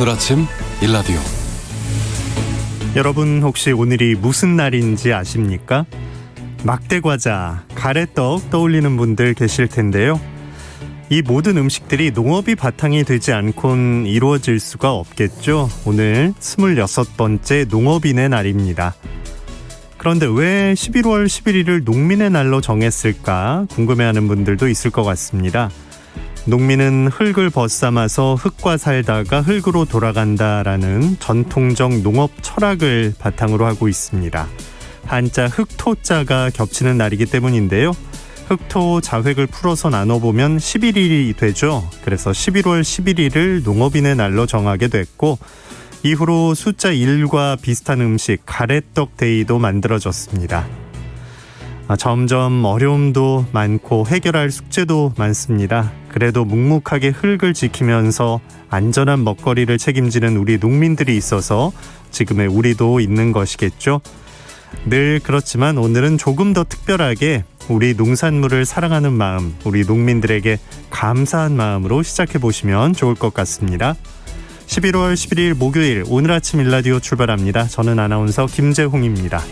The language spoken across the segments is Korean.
오늘 아침 일라디오. 여러분 혹시 오늘이 무슨 날인지 아십니까? 막대과자, 가래떡 떠올리는 분들 계실 텐데요. 이 모든 음식들이 농업이 바탕이 되지 않고는 이루어질 수가 없겠죠. 오늘 26번째 농업인의 날입니다. 그런데 왜 11월 11일을 농민의 날로 정했을까 궁금해하는 분들도 있을 것 같습니다. 농민은 흙을 벗삼아서 흙과 살다가 흙으로 돌아간다라는 전통적 농업 철학을 바탕으로 하고 있습니다. 한자 흙토자가 겹치는 날이기 때문인데요. 흙토 자획을 풀어서 나눠보면 11일이 되죠. 그래서 11월 11일을 농업인의 날로 정하게 됐고, 이후로 숫자 1과 비슷한 음식 가래떡 데이도 만들어졌습니다. 점점 어려움도 많고 해결할 숙제도 많습니다. 그래도 묵묵하게 흙을 지키면서 안전한 먹거리를 책임지는 우리 농민들이 있어서 지금의 우리도 있는 것이겠죠. 늘 그렇지만 오늘은 조금 더 특별하게 우리 농산물을 사랑하는 마음, 우리 농민들에게 감사한 마음으로 시작해 보시면 좋을 것 같습니다. 11월 11일 목요일 오늘 아침 일라디오 출발합니다. 저는 아나운서 김재홍입니다.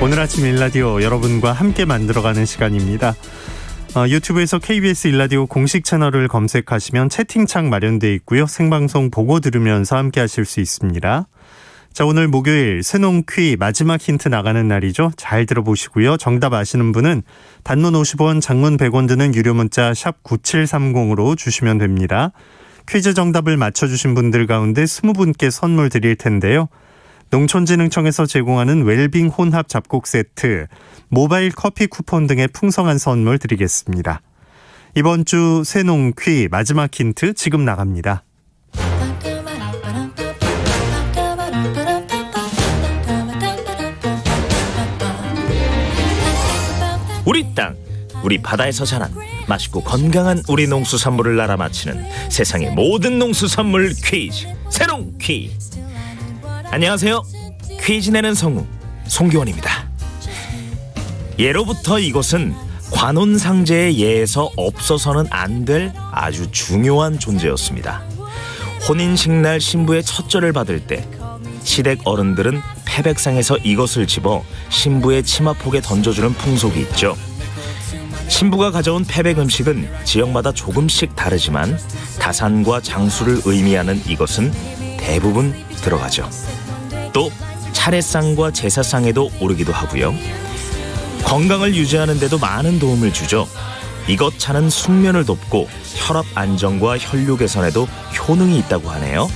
오늘 아침 일라디오 여러분과 함께 만들어가는 시간입니다. 유튜브에서 KBS 일라디오 공식 채널을 검색하시면 채팅창 마련되어 있고요. 생방송 보고 들으면서 함께 하실 수 있습니다. 자, 오늘 목요일 새농퀴 마지막 힌트 나가는 날이죠. 잘 들어보시고요. 정답 아시는 분은 단문 50원, 장문 100원 드는 유료 문자 샵 9730으로 주시면 됩니다. 퀴즈 정답을 맞춰주신 분들 가운데 20분께 선물 드릴 텐데요. 농촌진흥청에서 제공하는 웰빙 혼합 잡곡 세트, 모바일 커피 쿠폰 등의 풍성한 선물 드리겠습니다. 이번 주 새농퀴 마지막 힌트 지금 나갑니다. 우리 땅, 우리 바다에서 자란 맛있고 건강한 우리 농수산물을 알아맞히는 세상의 모든 농수산물 퀴즈, 새농퀴. 안녕하세요. 퀴즈 내는 성우 송기원입니다. 예로부터 이것은 관혼상제의 예에서 없어서는 안 될 아주 중요한 존재였습니다. 혼인식날 신부의 첫절을 받을 때 시댁 어른들은 패백상에서 이것을 집어 신부의 치마폭에 던져주는 풍속이 있죠. 신부가 가져온 패백 음식은 지역마다 조금씩 다르지만 다산과 장수를 의미하는 이것은 대부분 들어가죠. 또 차례상과 제사상에도 오르기도 하고요. 건강을 유지하는 데도 많은 도움을 주죠. 이것 차는 숙면을 돕고 혈압 안정과 혈류 개선에도 효능이 있다고 하네요.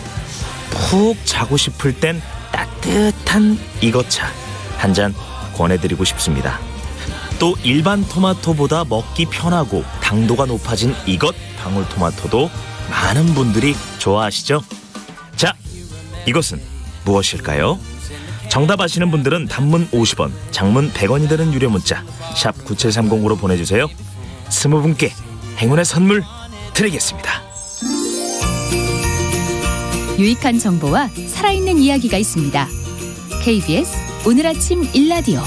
푹 자고 싶을 땐 따뜻한 이것차 한 잔 권해드리고 싶습니다. 또 일반 토마토보다 먹기 편하고 당도가 높아진 이것 방울토마토도 많은 분들이 좋아하시죠? 자, 이것은 무엇일까요? 정답 아시는 분들은 단문 50원, 장문 100원이 되는 유료 문자 샵 9730으로 보내주세요. 20분께 행운의 선물 드리겠습니다. 유익한 정보와 살아있는 이야기가 있습니다. KBS 오늘 아침 일라디오.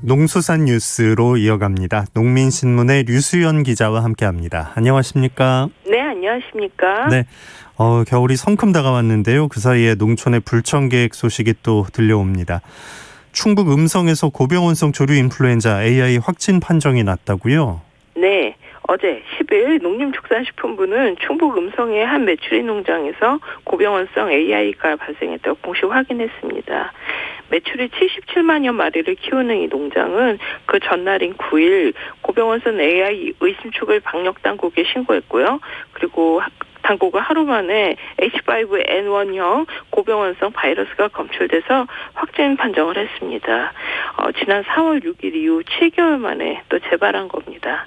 농수산 뉴스로 이어갑니다. 농민신문의 류수연 기자와 함께합니다. 안녕하십니까? 네, 안녕하십니까? 네, 겨울이 성큼 다가왔는데요. 그 사이에 농촌의 불청객 소식이 또 들려옵니다. 충북 음성에서 고병원성 조류 인플루엔자 AI 확진 판정이 났다고요? 네, 어제 10일 농림축산식품부는 충북 음성의 한 메추리 농장에서 고병원성 AI가 발생했다고 공식 확인했습니다. 메추리 77만여 마리를 키우는 이 농장은 그 전날인 9일 고병원성 AI 의심축을 방역당국에 신고했고요. 그리고 당국은 하루 만에 H5N1형 고병원성 바이러스가 검출돼서 확진 판정을 했습니다. 지난 4월 6일 이후 7개월 만에 또 재발한 겁니다.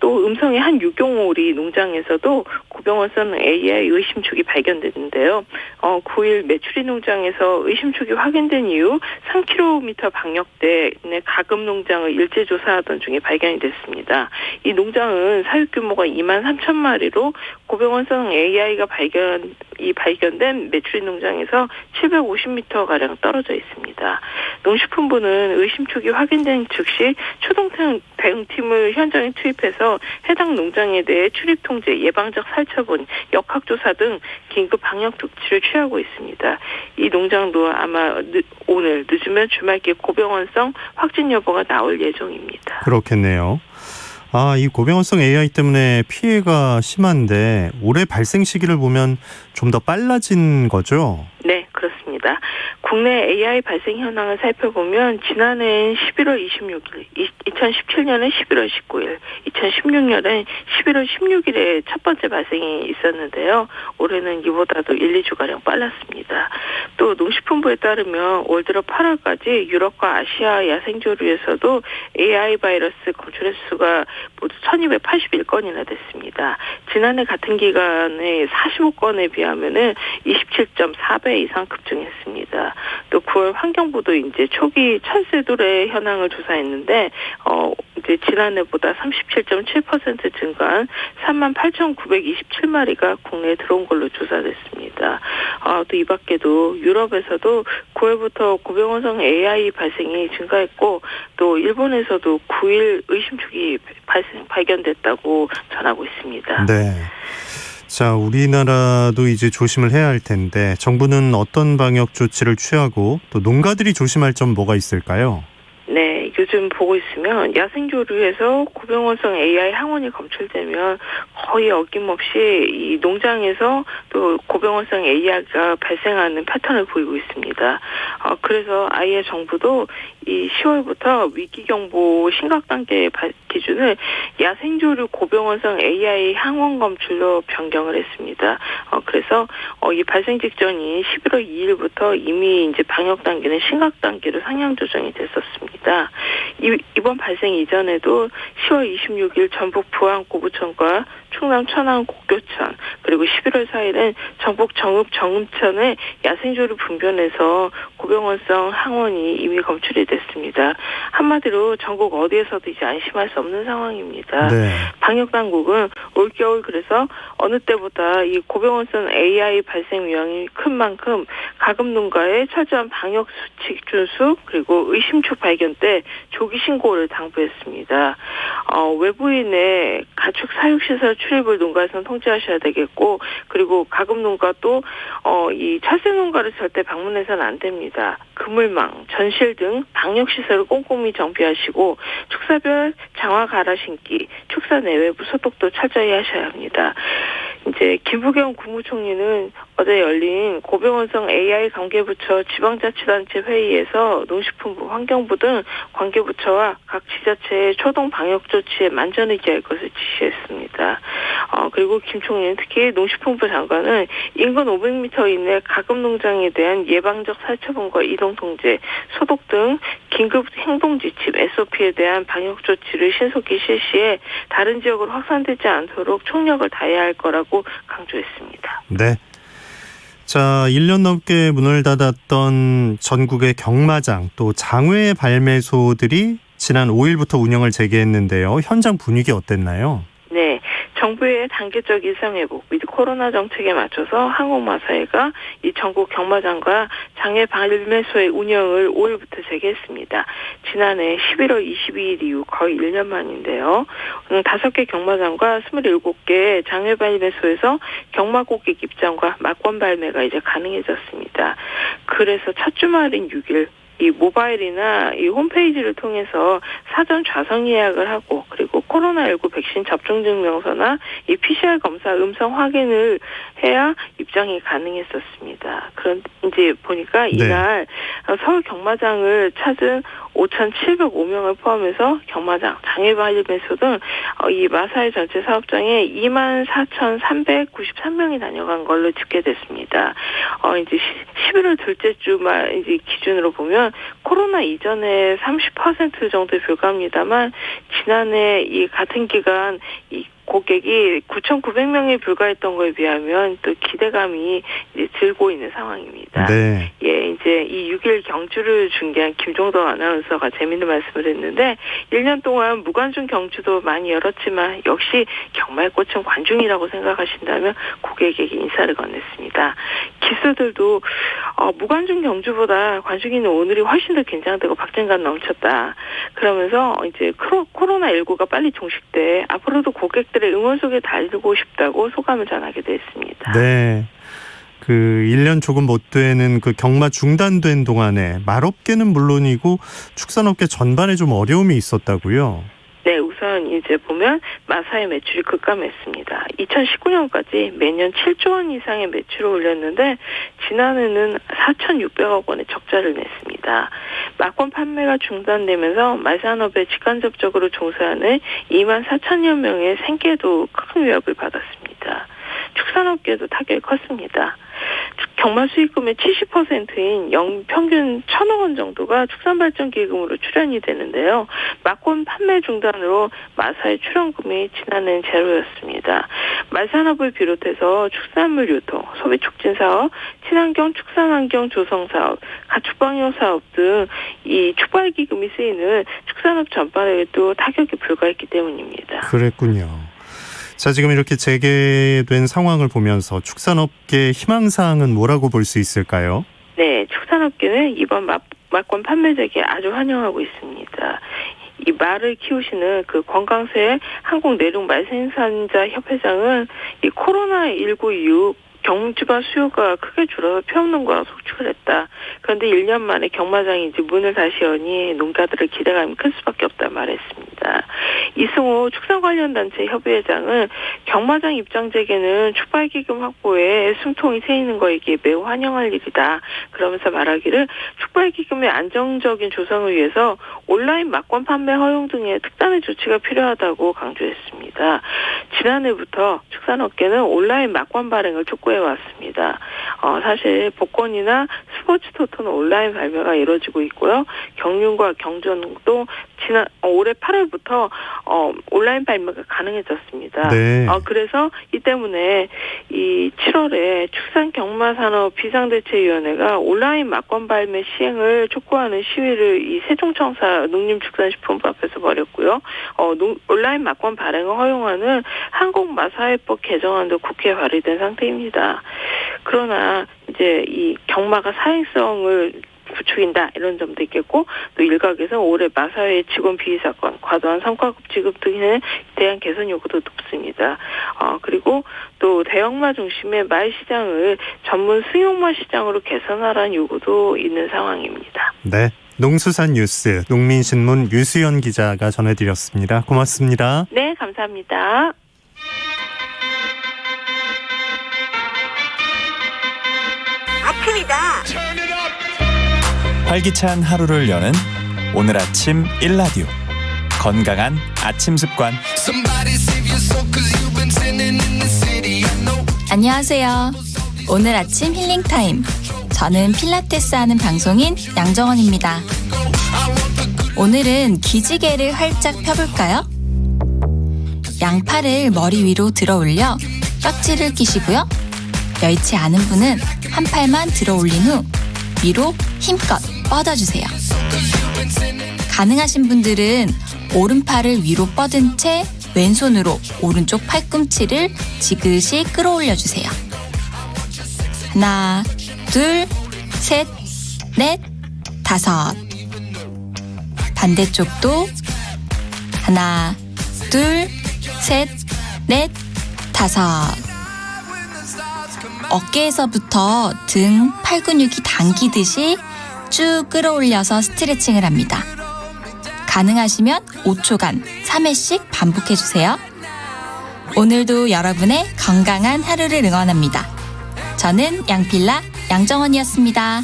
또 또 음성의 한 유경오리 농장에서도 고병원성 AI 의심축이 발견됐는데요. 9일 메추리 농장에서 의심축이 확인된 이후 3km 방역대 내 가금 농장을 일제 조사하던 중에 발견이 됐습니다. 이 농장은 사육 규모가 2만 3천 마리로 고병원성 AI가 발견된 메추리 농장에서 750m 가량 떨어져 있습니다. 농식품부는 의심축이 확인된 즉시 초동 대응팀을 현장에 투입해서 해당 농장에 대해 출입 통제, 예방적 살처분, 역학조사 등 긴급 방역 조치를 취하고 있습니다. 이 농장도 아마 오늘 늦으면 주말께 고병원성 확진 여부가 나올 예정입니다. 그렇겠네요. 이 고병원성 AI 때문에 피해가 심한데 올해 발생 시기를 보면 좀 더 빨라진 거죠? 네, 그렇습니다. 국내 AI 발생 현황을 살펴보면 지난해엔 11월 26일, 2017년엔 11월 19일, 2016년엔 11월 16일에 첫 번째 발생이 있었는데요. 올해는 이보다도 1, 2주가량 빨랐습니다. 또 농식품부에 따르면 올 들어 8월까지 유럽과 아시아 야생조류에서도 AI 바이러스 검출 횟수가 모두 1281건이나 됐습니다. 지난해 같은 기간에 45건에 비하면은 27.4배 이상 급증했습니다. 또 9월 환경부도 이제 초기 철새돌의 현황을 조사했는데 이제 지난해보다 37.7% 증가한 38,927마리가 국내에 들어온 걸로 조사됐습니다. 또 이 밖에도 유럽에서도 9월부터 고병원성 AI 발생이 증가했고 또 일본에서도 9일 의심축이 발견됐다고 전하고 있습니다. 네. 자, 우리나라도 이제 조심을 해야 할 텐데 정부는 어떤 방역 조치를 취하고 또 농가들이 조심할 점 뭐가 있을까요? 네, 요즘 보고 있으면 야생조류에서 고병원성 AI 항원이 검출되면 거의 어김없이 이 농장에서 또 고병원성 AI가 발생하는 패턴을 보이고 있습니다. 그래서 아예 정부도 이 10월부터 위기경보 심각단계 기준을 야생조류 고병원성 AI 항원 검출로 변경을 했습니다. 그래서 이 발생 직전인 11월 2일부터 이미 이제 방역 단계는 심각 단계로 상향 조정이 됐었습니다. 이번 발생 이전에도 10월 26일 전북 부안 고부천과 충남 천안 곡교천 그리고 11월 4일은 전북 정읍 정읍천의 야생조류 분변에서 고병원성 항원이 이미 검출이 됐습니다. 한마디로 전국 어디에서도 이제 안심할 수 없는 상황입니다. 네. 방역 당국은 올겨울 그래서 어느 때보다 이 고병원성 AI 발생 위험이 큰 만큼 가금 농가의 철저한 방역 수칙 준수 그리고 의심축 발견 때 조기 신고를 당부했습니다. 외부인의 가축 사육시설 출입을 농가에서는 통제하셔야 되겠고 그리고 가금 농가도 이 철새 농가를 절대 방문해서는 안 됩니다. 그물망, 전실 등 방역 시설을 꼼꼼히 정비하시고 축사별 장화 갈아 신기, 축사 내외부 소독도 철저히 하셔야 합니다. 이제 김부겸 국무총리는 어제 열린 고병원성 AI 관계부처 지방자치단체 회의에서 농식품부, 환경부 등 관계부처와 각 지자체의 초동 방역 조치에 만전을 기할 것을 지시했습니다. 그리고 김 총리는 특히 농식품부 장관은 인근 500m 이내 가금 농장에 대한 예방적 살처분과 이동 통제, 소독 등 긴급 행동 지침 SOP에 대한 방역 조치를 신속히 실시해 다른 지역으로 확산되지 않도록 총력을 다해야 할 거라고 강조했습니다. 네. 자, 1년 넘게 문을 닫았던 전국의 경마장 또 장외 발매소들이 지난 5일부터 운영을 재개했는데요. 현장 분위기 어땠나요? 네, 정부의 단계적 일상회복 및 코로나 정책에 맞춰서 한국마사회가 이 전국 경마장과 장외 발매소의 운영을 5일부터 재개했습니다. 지난해 11월 22일 이후 거의 1년 만인데요. 5개 경마장과 27개 장외 발매소에서 경마 고객 입장과 막권 발매가 이제 가능해졌습니다. 그래서 첫 주말인 6일 이 모바일이나 이 홈페이지를 통해서 사전 좌석 예약을 하고 그리고 코로나19 백신 접종 증명서나 이 PCR 검사 음성 확인을 해야 입장이 가능했었습니다. 그런 이제 보니까 이날 서울 경마장을 찾은 5,705명을 포함해서 경마장, 장애발매소 등 이 마사회 전체 사업장에 24,393명이 다녀간 걸로 집계됐습니다. 이제 11월 둘째 주말 이제 기준으로 보면 코로나 이전에 30% 정도에 불과합니다만 지난해 이 같은 기간 이 고객이 9,900명에 불과했던 거에 비하면 또 기대감이 이제 들고 있는 상황입니다. 네. 예, 이제 이 6일 경주를 중계한 김종덕 아나운서가 재밌는 말씀을 했는데 1년 동안 무관중 경주도 많이 열었지만 역시 경마의 꽃은 관중이라고 생각하신다면 고객에게 인사를 건넸습니다. 기수들도 무관중 경주보다 관중 있는 오늘이 훨씬 더 긴장되고 박진감 넘쳤다. 그러면서 이제 코로나19가 빨리 종식돼 앞으로도 고객들의 응원 속에 달리고 싶다고 소감을 전하기도 했습니다. 네. 그 1년 조금 못 되는 그 경마 중단된 동안에 말업계는 물론이고 축산업계 전반에 좀 어려움이 있었다고요? 네, 우선 이제 보면 마사회 매출이 급감했습니다. 2019년까지 매년 7조 원 이상의 매출을 올렸는데 지난해는 4,600억 원의 적자를 냈습니다. 막권 판매가 중단되면서 말산업에 직간접적으로 종사하는 2만 4천여 명의 생계도 큰 위협을 받았습니다. 축산업계도 타격이 컸습니다. 경마 수익금의 70%인 평균 1,000억 원 정도가 축산발전기금으로 출연이 되는데요. 막권 판매 중단으로 마사의 출연금이 지난해는 제로였습니다. 말산업을 비롯해서 축산물 유통, 소비 촉진 사업, 친환경 축산환경 조성 사업, 가축방역 사업 등 이 축발기금이 쓰이는 축산업 전반에도 타격이 불가했기 때문입니다. 그랬군요. 자, 지금 이렇게 재개된 상황을 보면서 축산업계 희망사항은 뭐라고 볼 수 있을까요? 네, 축산업계는 이번 막권 판매제기에 아주 환영하고 있습니다. 이 말을 키우시는 그 건강세 한국내륙 말생산자 협회장은 이 코로나19 이후 경주가 수요가 크게 줄어서 표 없는 거라 속축을 했다. 그런데 1년 만에 경마장이 이제 문을 다시 여니 농가들의 기대감이 클 수밖에 없다 말했습니다. 이승호 축산관련단체 협의회장은 경마장 입장 재개는 축발기금 확보에 숨통이 트이는 거이기에 매우 환영할 일이다. 그러면서 말하기를 축발기금의 안정적인 조성을 위해서 온라인 막권 판매 허용 등의 특단의 조치가 필요하다고 강조했습니다. 지난해부터 축산업계는 온라인 막권 발행을 촉구해 왔습니다. 사실 복권이나 스포츠 토토는 온라인 발매가 이루어지고 있고요. 경륜과 경전도 올해 8월부터 온라인 발매가 가능해졌습니다. 네. 그래서 이 때문에 이 7월에 축산경마산업 비상대책위원회가 온라인 막권 발매 시행을 촉구하는 시위를 이 세종청사 농림축산식품부 앞에서 벌였고요. 온라인 막권 발행을 허용하는 한국마사회법 개정안도 국회에 발의된 상태입니다. 그러나 이제 이 경마가 사행성을 부추긴다 이런 점도 있겠고 또 일각에서 올해 마사회 직원 비위 사건, 과도한 성과급 지급 등에 대한 개선 요구도 높습니다. 그리고 또 대형마 중심의 말 시장을 전문 승용마 시장으로 개선하라는 요구도 있는 상황입니다. 네, 농수산 뉴스 농민신문 유수연 기자가 전해드렸습니다. 고맙습니다. 네, 감사합니다. 아침이다. 활기찬 하루를 여는 오늘 아침 1라디오 건강한 아침 습관. 안녕하세요. 오늘 아침 힐링타임. 저는 필라테스 하는 방송인 양정원입니다. 오늘은 기지개를 활짝 펴볼까요? 양팔을 머리 위로 들어 올려 깍지를 끼시고요. 여의치 않은 분은 한 팔만 들어 올린 후 위로 힘껏 뻗어주세요. 가능하신 분들은 오른팔을 위로 뻗은 채 왼손으로 오른쪽 팔꿈치를 지그시 끌어올려주세요. 하나, 둘, 셋, 넷, 다섯. 반대쪽도 하나, 둘, 셋, 넷, 다섯. 어깨에서부터 등, 팔 근육이 당기듯이 쭉 끌어올려서 스트레칭을 합니다. 가능하시면 5초간 3회씩 반복해주세요. 오늘도 여러분의 건강한 하루를 응원합니다. 저는 양필라 양정원이었습니다.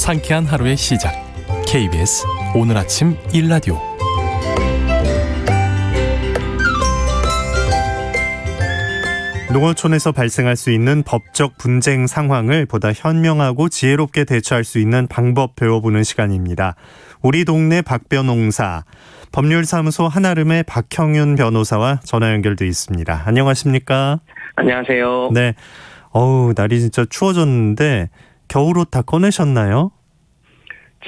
상쾌한 하루의 시작. KBS 오늘 아침 1라디오. 농어촌에서 발생할 수 있는 법적 분쟁 상황을 보다 현명하고 지혜롭게 대처할 수 있는 방법 배워보는 시간입니다. 우리 동네 박변홍사, 법률사무소 한아름의 박형윤 변호사와 전화 연결돼 있습니다. 안녕하십니까? 안녕하세요. 네. 날이 진짜 추워졌는데 겨울옷 다 꺼내셨나요?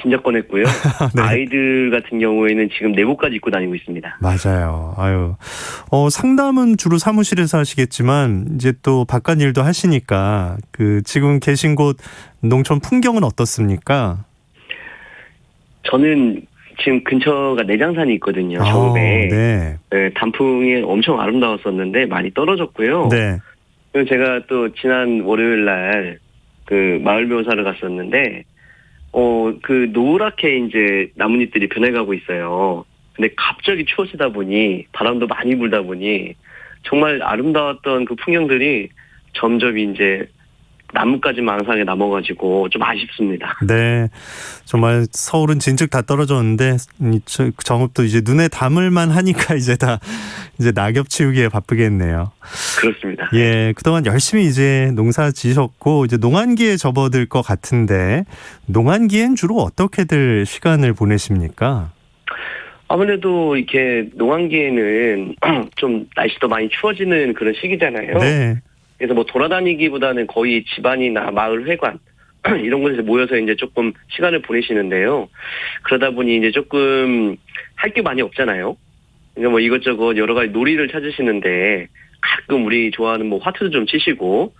진짜 꺼냈고요. 네. 아이들 같은 경우에는 지금 내복까지 입고 다니고 있습니다. 맞아요. 상담은 주로 사무실에서 하시겠지만 이제 또 바깥 일도 하시니까 지금 계신 곳 농촌 풍경은 어떻습니까? 저는 지금 근처가 내장산이 있거든요. 저읍에. 네. 네, 단풍이 엄청 아름다웠었는데 많이 떨어졌고요. 네. 그리고 제가 또 지난 월요일 날 마을 묘사를 갔었는데 노랗게 이제 나뭇잎들이 변해가고 있어요. 근데 갑자기 추워지다 보니 바람도 많이 불다 보니 정말 아름다웠던 그 풍경들이 점점 이제 나뭇가지 망상에 남아가지고 좀 아쉽습니다. 네. 정말 서울은 진즉 다 떨어졌는데 정읍도 이제 눈에 담을만 하니까 이제 낙엽 치우기에 바쁘겠네요. 그렇습니다. 예, 그동안 열심히 이제 농사 지셨고 이제 농한기에 접어들 것 같은데 농한기엔 주로 어떻게들 시간을 보내십니까? 아무래도 이렇게 농한기에는 좀 날씨도 많이 추워지는 그런 시기잖아요. 네. 그래서 돌아다니기보다는 거의 집안이나 마을 회관 이런 곳에서 모여서 이제 조금 시간을 보내시는데요. 그러다 보니 이제 조금 할 게 많이 없잖아요. 그러니까 이것저것 여러 가지 놀이를 찾으시는데 가끔 우리 좋아하는 화투도 좀 치시고,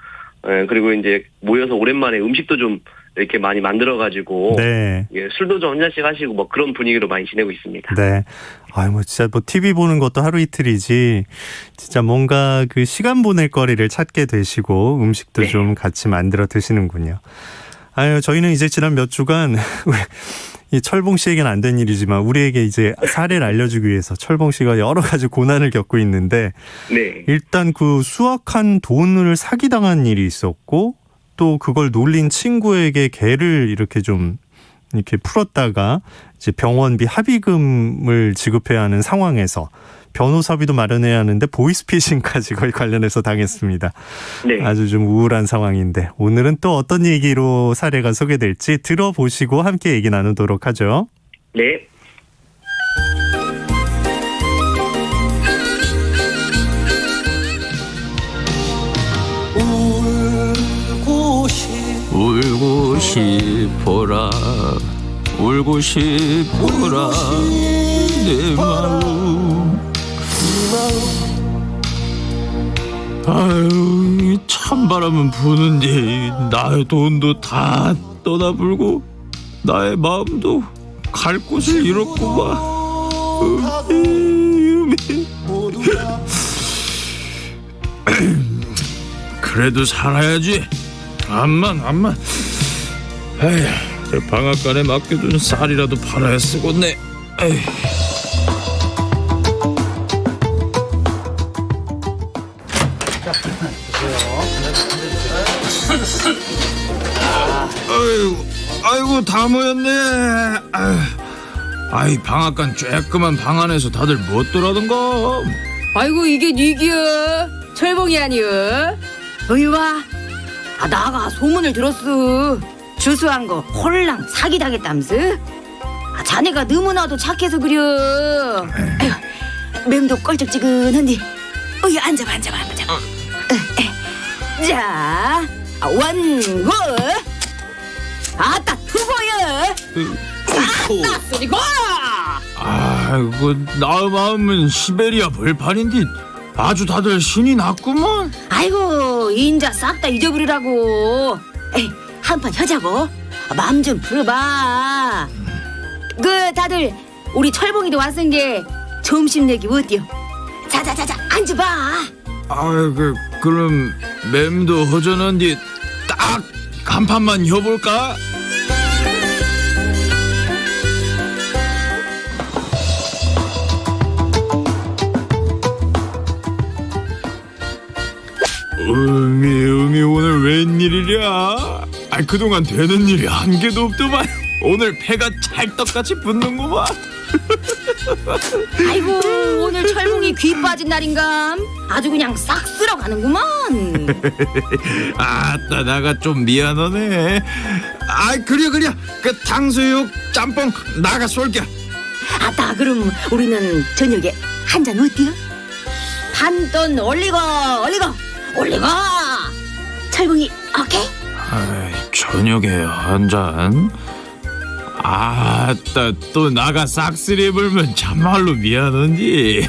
그리고 이제 모여서 오랜만에 음식도 좀 이렇게 많이 만들어가지고, 네. 예, 술도 좀 한 잔씩 하시고 그런 분위기로 많이 지내고 있습니다. 네. 진짜 TV 보는 것도 하루 이틀이지, 진짜 뭔가 시간 보낼 거리를 찾게 되시고, 음식도 네. 좀 같이 만들어 드시는군요. 저희는 이제 지난 몇 주간, 이 철봉 씨에게는 안 된 일이지만, 우리에게 이제 사례를 알려주기 위해서 철봉 씨가 여러 가지 고난을 겪고 있는데, 네. 일단 수확한 돈을 사기당한 일이 있었고, 또 그걸 놀린 친구에게 개를 이렇게 풀었다가 이제 병원비 합의금을 지급해야 하는 상황에서 변호사비도 마련해야 하는데 보이스피싱까지 거의 관련해서 당했습니다. 네. 아주 좀 우울한 상황인데 오늘은 또 어떤 얘기로 사례가 소개될지 들어보시고 함께 얘기 나누도록 하죠. 네. 울고 싶어라 울고 싶어라 내 마음 아유 이 찬바람은 부는데 나의 돈도 다 떠나불고 나의 마음도 갈 곳을 잃었구만. 그래도 살아야지. 암만 에휴, 저 방앗간에 맡겨둔 쌀이라도 팔아야 쓰겠네. 에휴. 아이고 다 모였네. 아이 방앗간 쬐끄만 방 안에서 다들 뭣더라던가. 아이고 이게 니기야 철봉이 아니여. 어이 와. 나가 소문을 들었어. 주수한 거 홀랑 사기당했담스. 자네가 너무나도 착해서 그려. 맴도 껄쩍지근한데 어이 앉아봐. 자 원고 아따 투보여. 아따 쓰리고. 아이고 나 마음은 시베리아 벌판인데 아주 다들 신이 났구먼. 아이고 인자 싹 다 잊어버리라고. 한판 하자고. 마음 좀 풀어봐. 다들 우리 철봉이도 왔은 게 점심 내기 어때요? 자자자자 앉아봐. 아이고 그럼 맴도 허전한데 딱 한 판만 해볼까? 음이 오늘 웬일이랴? 아, 그동안 되는 일이 한 개도 없더만 오늘 배가 찰떡같이 붙는구만. 아이고 오늘 철봉이 귀 빠진 날인감. 아주 그냥 싹 쓸어가는구만. 아따, 나가 좀 미안하네. 아, 그래. 그 탕수육 짬뽕 나가 쏠게. 아따 그럼 우리는 저녁에 한 잔 어때요? 한돈 올리고 철봉이 오케이? 아이, 저녁에 한 잔? 아따, 또 나가 싹쓸이 불면 참말로 미안한디.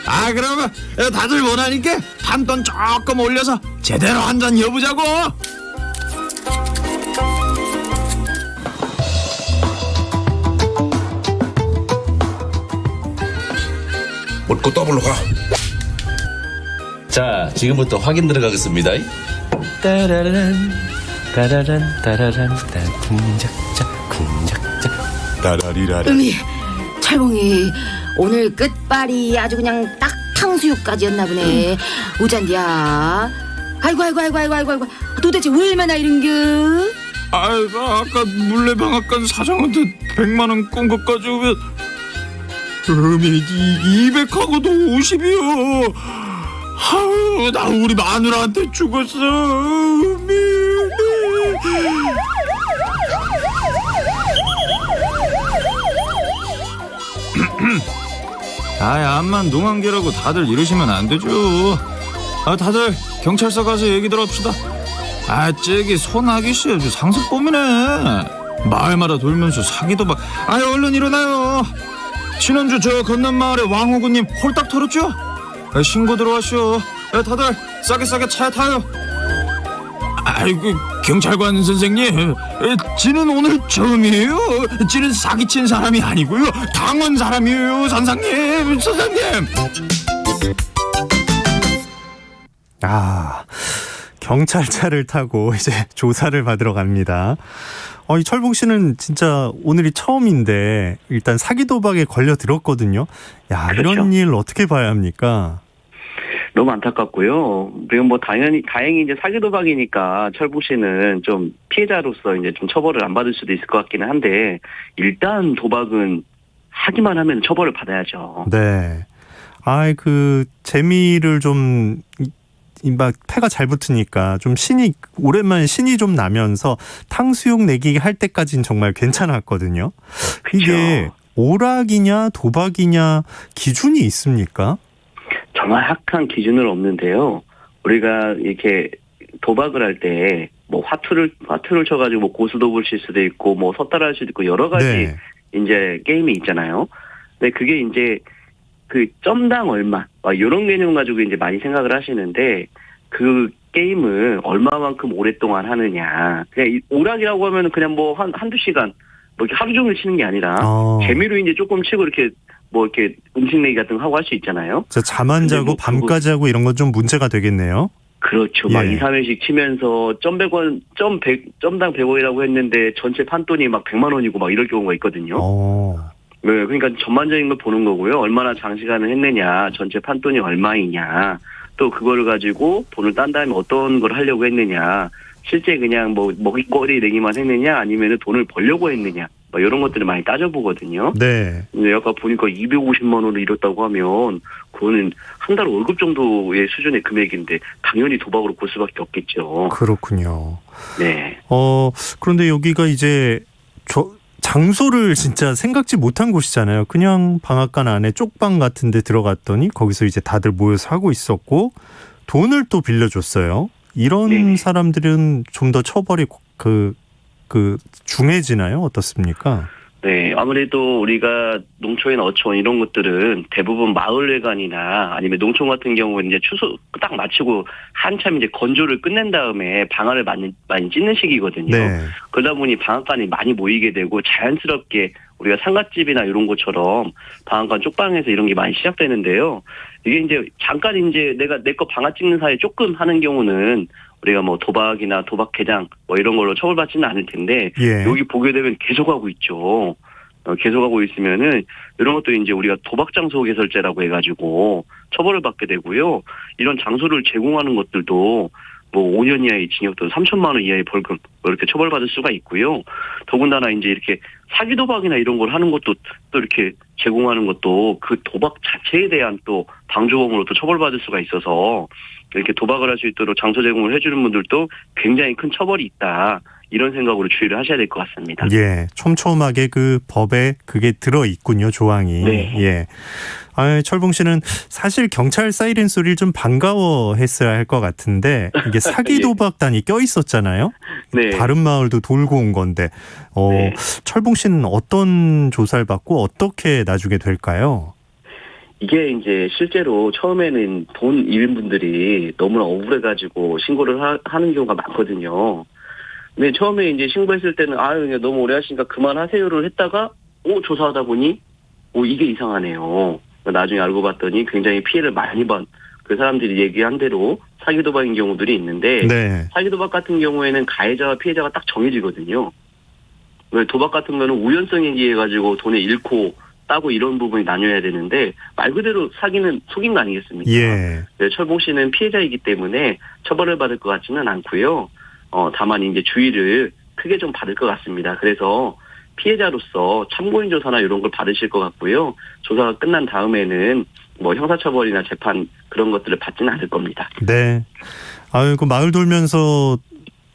아, 그러면 다들 원하니까 한돈 조금 올려서 제대로 한 잔 여보자고. 묻고 더블로 가. 자, 지금부터 확인 들어가겠습니다. 따라란 따라란 따라란 따 쿵작자 쿵작자 따라리라라. 철봉이 오늘 끝발이 아주 그냥 딱 탕수육까지였나 보네. 우잔디야. 아이고 도대체 왜 얼마나 이런겨? 아이고, 아까 물레방앗간 사장한테 100만 원 꾼 것까지 오면 음이 200하고도 50이요. 아유, 나 우리 마누라한테 죽었어. 아이, 암만 농한계라고 다들 이러시면 안 되죠. 아, 다들 경찰서 가서 얘기 들어봅시다. 아, 저기 손 아기씨 아주 상습범이네. 마을마다 돌면서 사기도 막. 아이, 얼른 일어나요. 지난주 저 건넌 마을에 왕호구님 홀딱 털었죠? 아, 신고 들어왔쇼. 아, 다들 싸게 차에 타요. 아이고, 경찰관 선생님, 지는 오늘 처음이에요. 지는 사기친 사람이 아니고요, 당한 사람이에요. 선생님. 경찰차를 타고 이제 조사를 받으러 갑니다. 이 철봉 씨는 진짜 오늘이 처음인데 일단 사기 도박에 걸려 들었거든요. 야, 그렇죠. 이런 일 어떻게 봐야 합니까? 너무 안타깝고요. 그리고 뭐 다행히 이제 사기 도박이니까 철봉 씨는 좀 피해자로서 이제 좀 처벌을 안 받을 수도 있을 것 같기는 한데, 일단 도박은 하기만 하면 처벌을 받아야죠. 네. 재미를 좀 막 패가 잘 붙으니까 좀 오랜만에 신이 좀 나면서 탕수육 내기 할 때까지는 정말 괜찮았거든요. 그쵸. 이게 오락이냐 도박이냐 기준이 있습니까? 정확한 기준은 없는데요. 우리가 이렇게 도박을 할 때 뭐 화투를 쳐가지고 뭐 고수도불 칠 수도 있고 뭐 섰달할 수도 있고 여러 가지 네. 이제 게임이 있잖아요. 근데 그게 이제 그 점당 얼마 이런 개념 가지고 이제 많이 생각을 하시는데, 그 게임을 얼마만큼 오랫동안 하느냐. 그냥 오락이라고 하면은 그냥 뭐 한두 시간 뭐 이렇게 하루 종일 치는 게 아니라 재미로 이제 조금 치고 이렇게 뭐 이렇게 음식 내기 같은 거 하고 할 수 있잖아요. 잠 안 자고 뭐 밤까지 하고 이런 건 좀 문제가 되겠네요. 그렇죠. 막 2, 3회씩 치면서 점 100원, 점당 100원이라고 했는데 전체 판돈이 막 100만 원이고 막 이럴 경우가 있거든요. 네, 그러니까 전반적인 걸 보는 거고요. 얼마나 장시간을 했느냐, 전체 판돈이 얼마이냐, 또 그거를 가지고 돈을 딴 다음에 어떤 걸 하려고 했느냐, 실제 그냥 뭐 먹잇거리 내기만 했느냐, 아니면은 돈을 벌려고 했느냐, 뭐 이런 것들을 많이 따져보거든요. 네. 근데 아까 보니까 250만 원을 잃었다고 하면 그거는 한 달 월급 정도의 수준의 금액인데 당연히 도박으로 볼 수밖에 없겠죠. 그렇군요. 네. 그런데 여기가 이제 장소를 진짜 생각지 못한 곳이잖아요. 그냥 방앗간 안에 쪽방 같은 데 들어갔더니 거기서 이제 다들 모여서 하고 있었고 돈을 또 빌려줬어요. 이런 네네. 사람들은 좀 더 처벌이 중해지나요? 어떻습니까? 네, 아무래도 우리가 농촌이나 어촌 이런 것들은 대부분 마을회관이나 아니면 농촌 같은 경우는 이제 추수 딱 마치고 한참 이제 건조를 끝낸 다음에 방아를 많이 찢는 시기거든요. 네. 그러다 보니 방앗간이 많이 모이게 되고 자연스럽게 우리가 상갓집이나 이런 것처럼 방앗간 쪽방에서 이런 게 많이 시작되는데요. 이게 이제 잠깐 이제 내가 내 거 방아 찍는 사이에 조금 하는 경우는 우리가 뭐 도박이나 도박 개장 뭐 이런 걸로 처벌받지는 않을 텐데, 예. 여기 보게 되면 계속하고 있죠. 계속하고 있으면은 이런 것도 이제 우리가 도박 장소 개설죄라고 해가지고 처벌을 받게 되고요. 이런 장소를 제공하는 것들도 뭐 5년 이하의 징역 또는 3천만 원 이하의 벌금 이렇게 처벌받을 수가 있고요. 더군다나 이제 이렇게 사기 도박이나 이런 걸 하는 것도 또 이렇게 제공하는 것도 그 도박 자체에 대한 또 방조범으로 또 처벌받을 수가 있어서 이렇게 도박을 할 수 있도록 장소 제공을 해주는 분들도 굉장히 큰 처벌이 있다. 이런 생각으로 주의를 하셔야 될 것 같습니다. 예, 촘촘하게 그 법에 그게 들어 있군요, 조항이. 네. 예. 철봉 씨는 사실 경찰 사이렌 소리를 좀 반가워했어야 할 것 같은데 이게 사기 도박단이 껴 있었잖아요. 네. 다른 마을도 돌고 온 건데, 네. 철봉 씨는 어떤 조사를 받고 어떻게 나중에 될까요? 이게 이제 실제로 처음에는 돈 잃은 분들이 너무나 억울해가지고 신고를 하는 경우가 많거든요. 근데 처음에 이제 신고했을 때는 아유 너무 오래 하시니까 그만하세요를 했다가 조사하다 보니 이게 이상하네요. 나중에 알고 봤더니 굉장히 피해를 많이 본 그 사람들이 얘기한 대로 사기 도박인 경우들이 있는데 네. 사기 도박 같은 경우에는 가해자와 피해자가 딱 정해지거든요. 도박 같은 거는 우연성에 의해 가지고 돈을 잃고 따고 이런 부분이 나뉘어야 되는데 말 그대로 사기는 속인 거 아니겠습니까? 예. 네, 철봉 씨는 피해자이기 때문에 처벌을 받을 것 같지는 않고요. 다만 이제 주의를 크게 좀 받을 것 같습니다. 그래서 피해자로서 참고인 조사나 이런 걸 받으실 것 같고요. 조사가 끝난 다음에는 뭐 형사처벌이나 재판 그런 것들을 받지는 않을 겁니다. 네. 아이고 마을 돌면서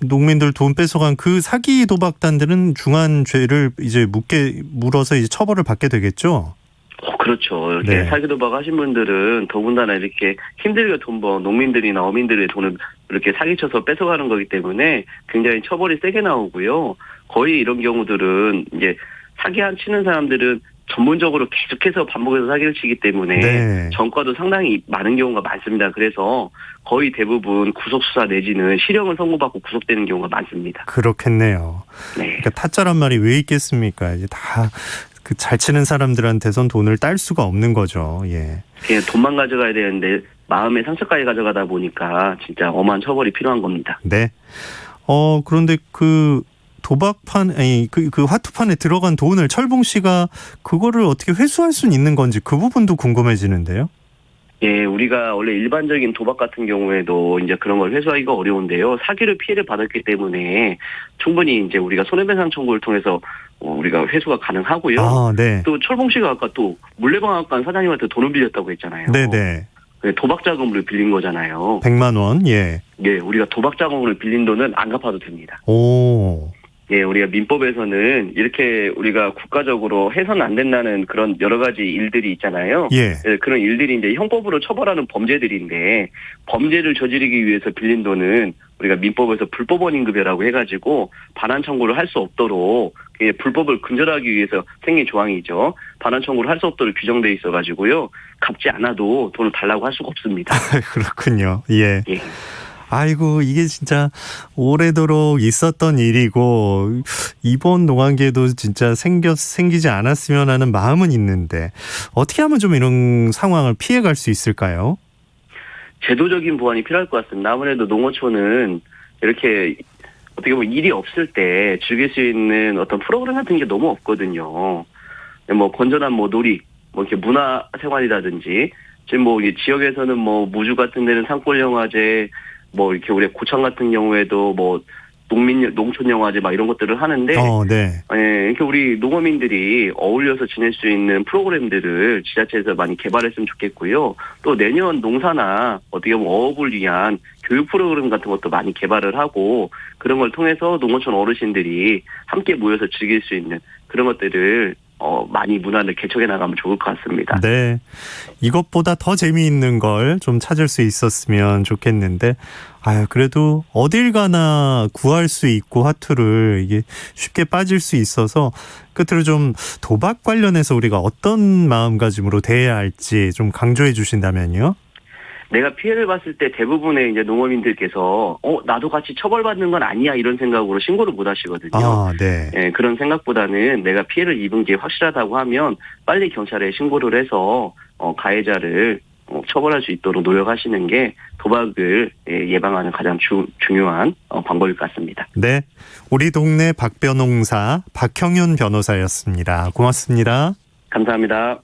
농민들 돈 뺏어간 그 사기 도박단들은 중한 죄를 이제 물어서 이제 처벌을 받게 되겠죠. 그렇죠. 이렇게 네. 사기 도박 하신 분들은 더군다나 이렇게 힘들게 돈 번 농민들이나 어민들의 돈을 이렇게 사기쳐서 뺏어가는 거기 때문에 굉장히 처벌이 세게 나오고요. 거의 이런 경우들은 이제 사기 치는 사람들은 전문적으로 계속해서 반복해서 사기를 치기 때문에 네. 전과도 상당히 많은 경우가 많습니다. 그래서 거의 대부분 구속수사 내지는 실형을 선고받고 구속되는 경우가 많습니다. 그렇겠네요. 네. 그러니까 타짜란 말이 왜 있겠습니까? 이제 다 그 잘 치는 사람들한테선 돈을 딸 수가 없는 거죠. 예. 그냥 돈만 가져가야 되는데 마음의 상처까지 가져가다 보니까 진짜 엄한 처벌이 필요한 겁니다. 네. 그런데 그 도박판 그 화투판에 들어간 돈을 철봉 씨가 그거를 어떻게 회수할 수 있는 건지 그 부분도 궁금해지는데요. 예, 우리가 원래 일반적인 도박 같은 경우에도 이제 그런 걸 회수하기가 어려운데요. 사기로 피해를 받았기 때문에 충분히 이제 우리가 손해배상 청구를 통해서 우리가 회수가 가능하고요. 아, 네. 또 철봉 씨가 아까 또 물레방앗간 사장님한테 돈을 빌렸다고 했잖아요. 네네. 도박 자금으로 빌린 거잖아요. 100만 원, 예. 예, 우리가 도박 자금으로 빌린 돈은 안 갚아도 됩니다. 오. 예, 우리가 민법에서는 이렇게 우리가 국가적으로 해서는 안 된다는 그런 여러 가지 일들이 있잖아요. 예. 예, 그런 일들이 이제 형법으로 처벌하는 범죄들인데 범죄를 저지르기 위해서 빌린 돈은 우리가 민법에서 불법원임급여라고 해가지고 반환 청구를 할 수 없도록 불법을 근절하기 위해서 생긴 조항이죠. 반환 청구를 할 수 없도록 규정돼 있어가지고요. 갚지 않아도 돈을 달라고 할 수가 없습니다. 그렇군요. 예. 예. 아이고 이게 진짜 오래도록 있었던 일이고 이번 농한기에도 진짜 생기지 않았으면 하는 마음은 있는데 어떻게 하면 좀 이런 상황을 피해갈 수 있을까요? 제도적인 보완이 필요할 것 같습니다. 아무래도 농어촌은 이렇게 어떻게 보면 일이 없을 때 즐길 수 있는 어떤 프로그램 같은 게 너무 없거든요. 뭐 건전한 놀이, 이렇게 문화 생활이라든지 지금 지역에서는 무주 같은 데는 산골 영화제, 이렇게 우리 고창 같은 경우에도 농촌 영화제 이런 것들을 하는데, 네. 예, 이렇게 우리 농어민들이 어울려서 지낼 수 있는 프로그램들을 지자체에서 많이 개발했으면 좋겠고요. 또 내년 농사나 어떻게 보면 어업을 위한 교육 프로그램 같은 것도 많이 개발을 하고 그런 걸 통해서 농어촌 어르신들이 함께 모여서 즐길 수 있는 그런 것들을 많이 문화를 개척해 나가면 좋을 것 같습니다. 네. 이것보다 더 재미있는 걸 좀 찾을 수 있었으면 좋겠는데, 그래도 어딜 가나 구할 수 있고 화투를 이게 쉽게 빠질 수 있어서 끝으로 좀 도박 관련해서 우리가 어떤 마음가짐으로 대해야 할지 좀 강조해 주신다면요. 내가 피해를 봤을 때 대부분의 이제 농어민들께서 나도 같이 처벌받는 건 아니야 이런 생각으로 신고를 못 하시거든요. 네. 예, 그런 생각보다는 내가 피해를 입은 게 확실하다고 하면 빨리 경찰에 신고를 해서 가해자를 처벌할 수 있도록 노력하시는 게 도박을 예방하는 가장 중요한 방법일 것 같습니다. 네. 우리 동네 박변홍사 박형윤 변호사였습니다. 고맙습니다. 감사합니다.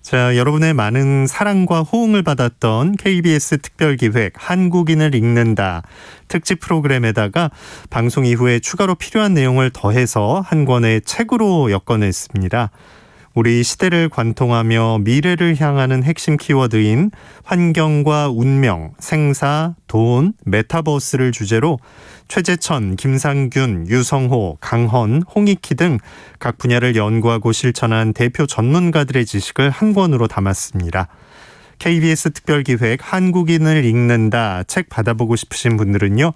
자, 여러분의 많은 사랑과 호응을 받았던 KBS 특별기획 한국인을 읽는다 특집 프로그램에다가 방송 이후에 추가로 필요한 내용을 더해서 한 권의 책으로 엮어냈습니다. 우리 시대를 관통하며 미래를 향하는 핵심 키워드인 환경과 운명, 생사, 돈, 메타버스를 주제로 최재천, 김상균, 유성호, 강헌, 홍익희 등 각 분야를 연구하고 실천한 대표 전문가들의 지식을 한 권으로 담았습니다. KBS 특별기획 한국인을 읽는다 책 받아보고 싶으신 분들은요.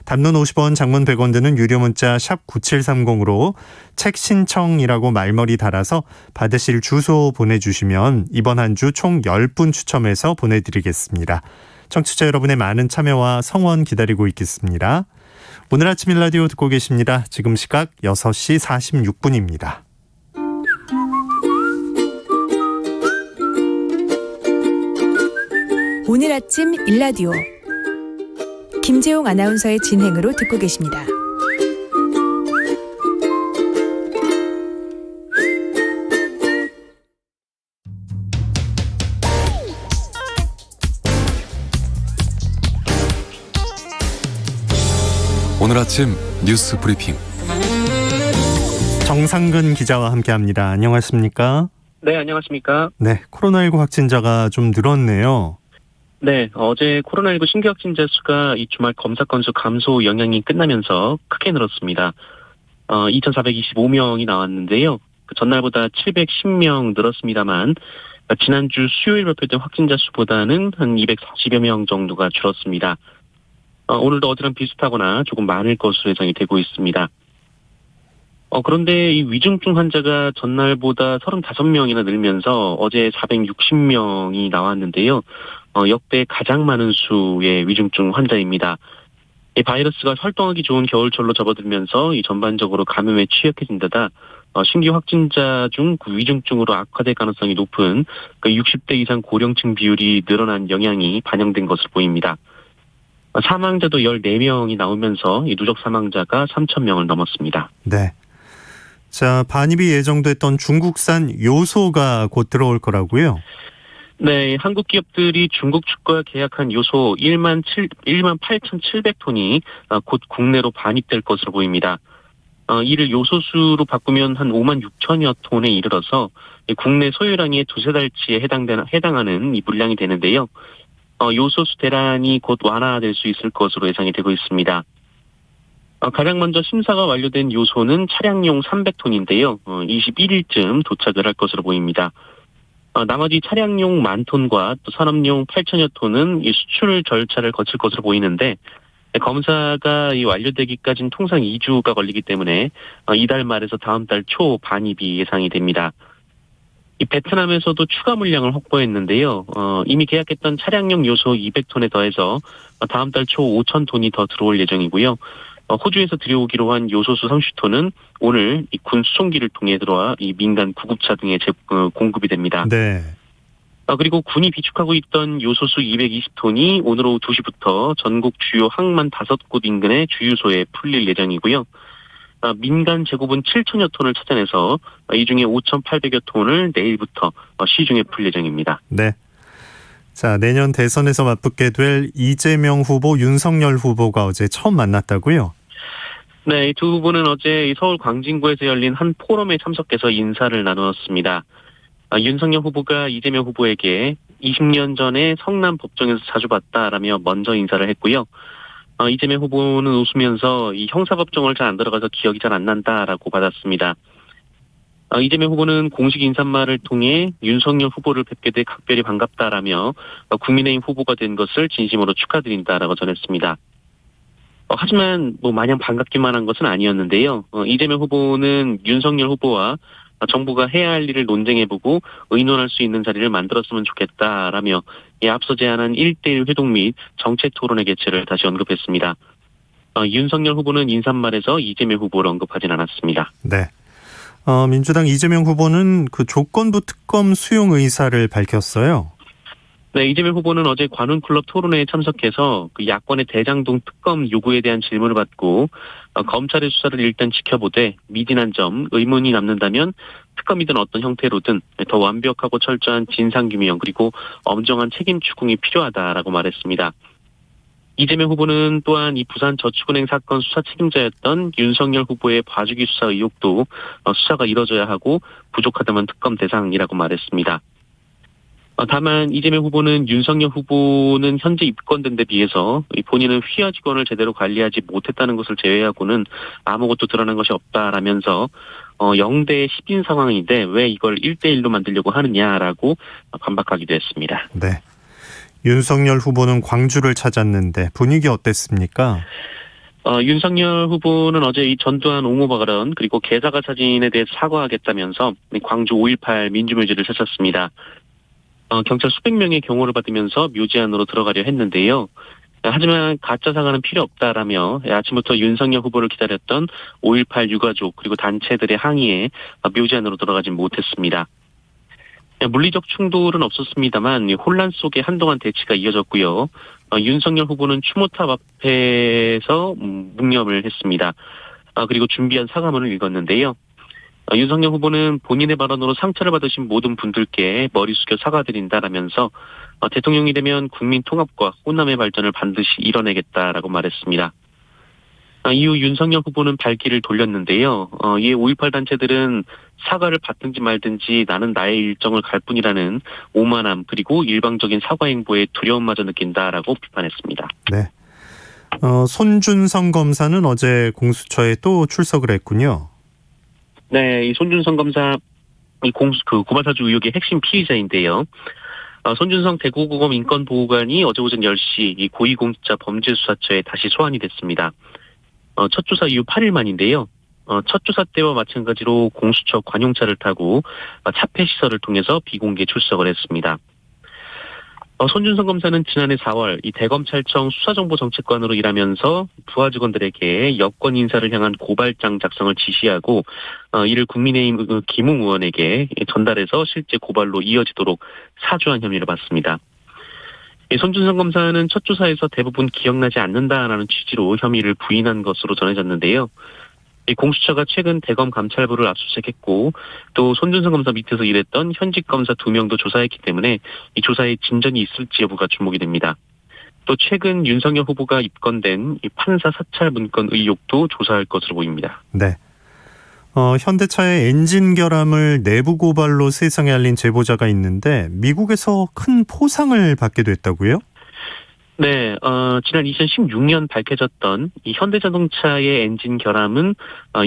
단문 50원, 장문 100원 드는 유료 문자 샵 9730으로 책 신청이라고 말머리 달아서 받으실 주소 보내주시면 이번 한 주 총 10분 추첨해서 보내드리겠습니다. 청취자 여러분의 많은 참여와 성원 기다리고 있겠습니다. 오늘 아침 1라디오 듣고 계십니다. 지금 시각 6시 46분입니다. 오늘 아침 1라디오 김재용 아나운서의 진행으로 듣고 계십니다. 오늘 아침 뉴스 브리핑 정상근 기자와 함께합니다. 안녕하십니까? 네, 안녕하십니까? 네, 코로나19 확진자가 좀 늘었네요. 네, 어제 코로나19 신규 확진자 수가 이 주말 검사 건수 감소 영향이 끝나면서 크게 늘었습니다. 2,425명이 나왔는데요. 그 전날보다 710명 늘었습니다만 지난주 수요일 발표된 확진자 수보다는 한 240여 명 정도가 줄었습니다. 오늘도 어제랑 비슷하거나 조금 많을 것으로 예상이 되고 있습니다. 그런데 이 위중증 환자가 전날보다 35명이나 늘면서 어제 460명이 나왔는데요. 역대 가장 많은 수의 위중증 환자입니다. 이 바이러스가 활동하기 좋은 겨울철로 접어들면서 이 전반적으로 감염에 취약해진 데다 신규 확진자 중 그 위중증으로 악화될 가능성이 높은 60대 이상 고령층 비율이 늘어난 영향이 반영된 것으로 보입니다. 사망자도 14명이 나오면서 이 누적 사망자가 3,000명을 넘었습니다. 네. 자, 반입이 예정됐던 중국산 요소가 곧 들어올 거라고요? 네, 한국 기업들이 중국 측과 계약한 요소 1만 8,700톤이 곧 국내로 반입될 것으로 보입니다. 이를 요소수로 바꾸면 한 5만 6천여 톤에 이르러서 국내 소요량의 두세 달치에 해당하는 이 물량이 되는데요. 요소수 대란이 곧 완화될 수 있을 것으로 예상이 되고 있습니다. 가장 먼저 심사가 완료된 요소는 차량용 300톤인데요. 21일쯤 도착을 할 것으로 보입니다. 나머지 차량용 10,000톤과 또 산업용 8천여 톤은 이 수출 절차를 거칠 것으로 보이는데 검사가 완료되기까지는 통상 2주가 걸리기 때문에 이달 말에서 다음 달 초 반입이 예상이 됩니다. 이 베트남에서도 추가 물량을 확보했는데요. 이미 계약했던 차량용 요소 200톤에 더해서 다음 달 초 5,000톤이 더 들어올 예정이고요. 호주에서 들여오기로 한 요소수 30톤은 오늘 이 군 수송기를 통해 들어와 이 민간 구급차 등에 공급이 됩니다. 네. 그리고 군이 비축하고 있던 요소수 220톤이 오늘 오후 2시부터 전국 주요 항만 5곳 인근의 주유소에 풀릴 예정이고요. 민간 재고분 7천여 톤을 찾아내서 이 중에 5,800여 톤을 내일부터 시중에 풀 예정입니다. 네. 자, 내년 대선에서 맞붙게 될 이재명 후보, 윤석열 후보가 어제 처음 만났다고요? 네, 이 두 후보는 어제 서울 광진구에서 열린 한 포럼에 참석해서 인사를 나누었습니다. 윤석열 후보가 이재명 후보에게 20년 전에 성남 법정에서 자주 봤다라며 먼저 인사를 했고요. 이재명 후보는 웃으면서 이 형사법정을 잘 안 들어가서 기억이 잘 안 난다라고 받았습니다. 이재명 후보는 공식 인사말을 통해 윤석열 후보를 뵙게 돼 각별히 반갑다라며 국민의힘 후보가 된 것을 진심으로 축하드린다라고 전했습니다. 하지만 마냥 반갑기만 한 것은 아니었는데요. 이재명 후보는 윤석열 후보와 정부가 해야 할 일을 논쟁해보고 의논할 수 있는 자리를 만들었으면 좋겠다라며 앞서 제안한 1대1 회동 및 정책 토론의 개최를 다시 언급했습니다. 윤석열 후보는 인사말에서 이재명 후보를 언급하진 않았습니다. 네. 민주당 이재명 후보는 그 조건부 특검 수용 의사를 밝혔어요. 네, 이재명 후보는 어제 관훈클럽 토론회에 참석해서 그 야권의 대장동 특검 요구에 대한 질문을 받고 검찰의 수사를 일단 지켜보되 미진한 점, 의문이 남는다면 특검이든 어떤 형태로든 더 완벽하고 철저한 진상규명 그리고 엄정한 책임 추궁이 필요하다라고 말했습니다. 이재명 후보는 또한 이 부산저축은행 사건 수사 책임자였던 윤석열 후보의 봐주기 수사 의혹도 수사가 이뤄져야 하고 부족하다면 특검 대상이라고 말했습니다. 다만 이재명 후보는 윤석열 후보는 현재 입건된 데 비해서 본인은 휘하 직원을 제대로 관리하지 못했다는 것을 제외하고는 아무것도 드러난 것이 없다라면서 0대 10인 상황인데 왜 이걸 1대1로 만들려고 하느냐라고 반박하기도 했습니다. 네. 윤석열 후보는 광주를 찾았는데 분위기 어땠습니까? 윤석열 후보는 어제 이 전두환 옹호 발언 그리고 개사가 사진에 대해서 사과하겠다면서 광주 5.18 민주묘지를 찾았습니다. 경찰 수백 명의 경호를 받으면서 묘지 안으로 들어가려 했는데요. 하지만 가짜 사과는 필요 없다라며 아침부터 윤석열 후보를 기다렸던 5.18 유가족 그리고 단체들의 항의에 묘지 안으로 들어가진 못했습니다. 물리적 충돌은 없었습니다만 혼란 속에 한동안 대치가 이어졌고요. 윤석열 후보는 추모탑 앞에서 묵념을 했습니다. 그리고 준비한 사과문을 읽었는데요. 윤석열 후보는 본인의 발언으로 상처를 받으신 모든 분들께 머리 숙여 사과드린다라면서 대통령이 되면 국민 통합과 호남의 발전을 반드시 이뤄내겠다라고 말했습니다. 이후 윤석열 후보는 발길을 돌렸는데요. 이에 5.18 단체들은 사과를 받든지 말든지 나는 나의 일정을 갈 뿐이라는 오만함 그리고 일방적인 사과 행보에 두려움마저 느낀다라고 비판했습니다. 네. 손준성 검사는 어제 공수처에 또 출석을 했군요. 네, 이 손준성 검사 고발사주 의혹의 핵심 피의자인데요. 손준성 대구고검 인권보호관이 어제 오전 10시 이 고위공직자 범죄수사처에 다시 소환이 됐습니다. 첫 조사 이후 8일 만인데요. 첫 조사 때와 마찬가지로 공수처 관용차를 타고 차폐시설을 통해서 비공개 출석을 했습니다. 손준성 검사는 지난해 4월 이 대검찰청 수사정보정책관으로 일하면서 부하 직원들에게 여권 인사를 향한 고발장 작성을 지시하고 이를 국민의힘 김웅 의원에게 전달해서 실제 고발로 이어지도록 사주한 혐의를 받습니다. 손준성 검사는 첫 조사에서 대부분 기억나지 않는다라는 취지로 혐의를 부인한 것으로 전해졌는데요. 공수처가 최근 대검 감찰부를 압수수색했고 또 손준성 검사 밑에서 일했던 현직 검사 2명도 조사했기 때문에 이 조사에 진전이 있을지 여부가 주목이 됩니다. 또 최근 윤석열 후보가 입건된 이 판사 사찰 문건 의혹도 조사할 것으로 보입니다. 네. 현대차의 엔진 결함을 내부 고발로 세상에 알린 제보자가 있는데 미국에서 큰 포상을 받게 됐다고요? 네, 지난 2016년 밝혀졌던 이 현대자동차의 엔진 결함은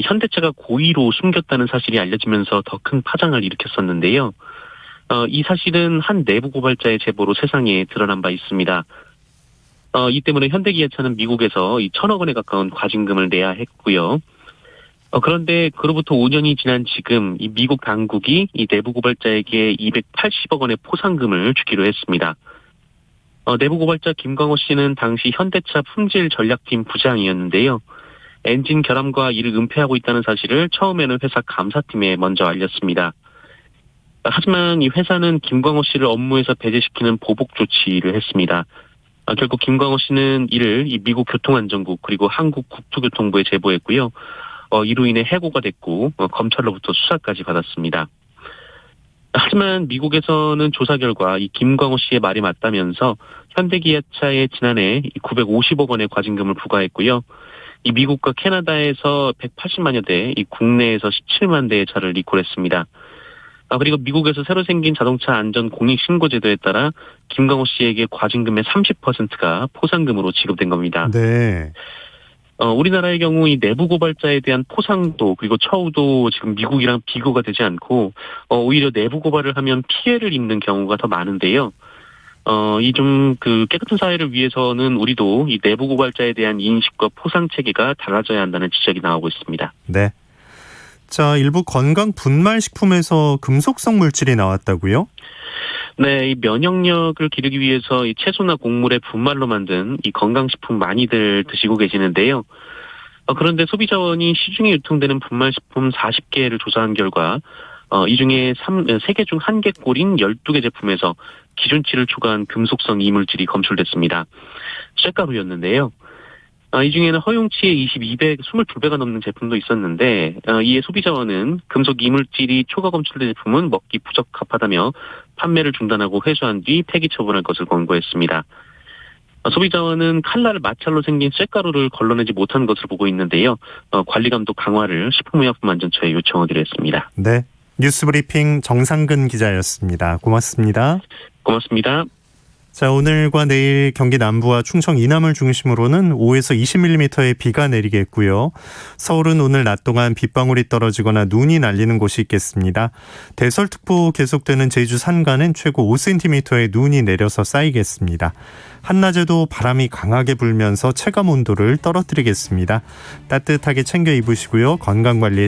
현대차가 고의로 숨겼다는 사실이 알려지면서 더 큰 파장을 일으켰었는데요. 이 사실은 한 내부 고발자의 제보로 세상에 드러난 바 있습니다. 이 때문에 현대기아차는 미국에서 1,000억 원에 가까운 과징금을 내야 했고요. 그런데 그로부터 5년이 지난 지금 이 미국 당국이 이 내부 고발자에게 280억 원의 포상금을 주기로 했습니다. 내부 고발자 김광호 씨는 당시 현대차 품질 전략팀 부장이었는데요. 엔진 결함과 이를 은폐하고 있다는 사실을 처음에는 회사 감사팀에 먼저 알렸습니다. 하지만 이 회사는 김광호 씨를 업무에서 배제시키는 보복 조치를 했습니다. 결국 김광호 씨는 이를 이 미국 교통안전국 그리고 한국 국토교통부에 제보했고요. 이로 인해 해고가 됐고 검찰로부터 수사까지 받았습니다. 하지만 미국에서는 조사 결과 이 김광호 씨의 말이 맞다면서 현대기아차에 지난해 950억 원의 과징금을 부과했고요. 이 미국과 캐나다에서 180만여 대, 이 국내에서 17만 대의 차를 리콜했습니다. 그리고 미국에서 새로 생긴 자동차 안전 공익신고제도에 따라 김광호 씨에게 과징금의 30%가 포상금으로 지급된 겁니다. 네. 우리나라의 경우 이 내부 고발자에 대한 포상도 그리고 처우도 지금 미국이랑 비교가 되지 않고 오히려 내부 고발을 하면 피해를 입는 경우가 더 많은데요. 이 좀 깨끗한 사회를 위해서는 우리도 이 내부 고발자에 대한 인식과 포상 체계가 달라져야 한다는 지적이 나오고 있습니다. 네. 자, 일부 건강 분말 식품에서 금속성 물질이 나왔다고요? 네, 이 면역력을 기르기 위해서 이 채소나 곡물의 분말로 만든 이 건강식품 많이들 드시고 계시는데요. 그런데 소비자원이 시중에 유통되는 분말식품 40개를 조사한 결과 이 중에 3개 중 1개 꼴인 12개 제품에서 기준치를 초과한 금속성 이물질이 검출됐습니다. 쇳가루였는데요. 이 중에는 허용치의 22배가 넘는 제품도 있었는데 이에 소비자원은 금속 이물질이 초과 검출된 제품은 먹기 부적합하다며 판매를 중단하고 회수한 뒤 폐기 처분할 것을 권고했습니다. 소비자원은 칼날 마찰로 생긴 쇳가루를 걸러내지 못한 것을 보고 있는데요. 관리감독 강화를 식품의약품안전처에 요청하기로 했습니다. 네, 뉴스브리핑 정상근 기자였습니다. 고맙습니다. 고맙습니다. 자, 오늘과 내일 경기 남부와 충청 이남을 중심으로는 5에서 20mm의 비가 내리겠고요. 서울은 오늘 낮 동안 빗방울이 떨어지거나 눈이 날리는 곳이 있겠습니다. 대설특보 계속되는 제주 산간은 최고 5cm의 눈이 내려서 쌓이겠습니다. 한낮에도 바람이 강하게 불면서 체감 온도를 떨어뜨리겠습니다. 따뜻하게 챙겨 입으시고요. 건강관리에